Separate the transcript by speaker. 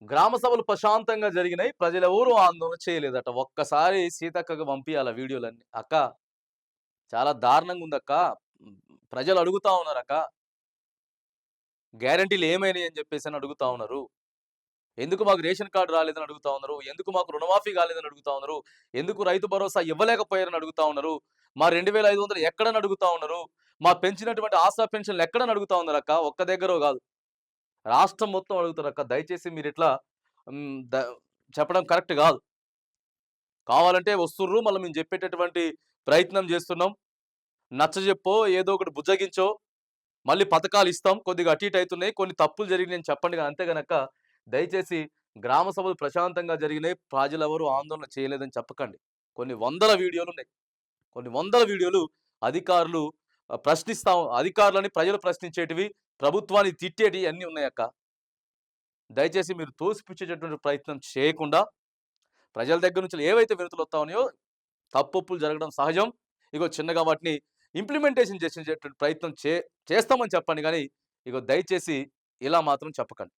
Speaker 1: గ్రామ సభలు ప్రశాంతంగా జరిగినాయి. ప్రజలెవరూ ఆందోళన చేయలేదట. ఒక్కసారి సీతక్కకు పంపియాల వీడియోలన్నీ. "అక్క చాలా దారుణంగుందక్క. హ్మ్. ప్రజలు అడుగుతా ఉన్నారక్క. గ్యారంటీలు ఏమైనాయి" అని చెప్పేసని అడుగుతా ఉన్నారు. ఎందుకు మాకు రేషన్ కార్డ్ రాలేదని అడుగుతా ఉన్నారు. ఎందుకు మాకు రుణమాఫీ కాలేదని అడుగుతా ఉన్నారు. ఎందుకు రైతు భరోసా ఇవ్వలేకపోయారని అడుగుతా ఉన్నారు. మా 2500 ఎక్కడని అడుగుతా ఉన్నారు. మా పెంచినటువంటి ఆసరా పెన్షన్‌లు ఎక్కడని అడుగుతా ఉన్నారక్క. ఒక్క దగ్గరో గాదు. రాష్ట్రం మొత్తం అడుగుతారక్క. దయచేసి మీరిట్లా హ్మ్. చెప్పడం కరెక్ట్ గాదు. కావాలంటే వస్తుర్రు. మళ్ళా మేము జెప్పేటటువంటి ప్రయత్నం జేస్తున్నాం. నచ్చజెప్పో, ఏదో ఒకటి బుజ్జగించో, మళ్ళీ పథకాలిస్తాం. కొద్దిగా అటు ఇటు అయితున్నాయి. కొన్ని తప్పులు జరిగినాయని చెప్పండి అంతే గనక దయచేసి గ్రామ సభలు ప్రశాంతంగా జరిగినాయి. ప్రజలెవరు ఆందోళన చేయలేదని చెప్పకండి. కొన్ని వందల వీడియోలున్నాయి. కొన్ని వందల వీడియోలు అధికారులు అధికారులని ప్రజలు ప్రశ్నించేటివి, ప్రభుత్వాన్ని తిట్టేటియి అన్నీ ఉన్నాయక్క. దయచేసి మీరు తోసిపుచ్చేటటువంటి ప్రయత్నం చేయకుండా, ప్రజల దగ్గర నుంచి ఏవైతే వినతులొస్తా ఉన్నాయో, తప్పొప్పులు జరగడం సహజం. ఇగో చిన్నగా వాటిని ఇంప్లిమెంటేషన్ చేసేటటువంటి ప్రయత్నం చేస్తామని చెప్పండి గానీ, ఇగో దయచేసి ఇలా మాత్రం చెప్పకండి.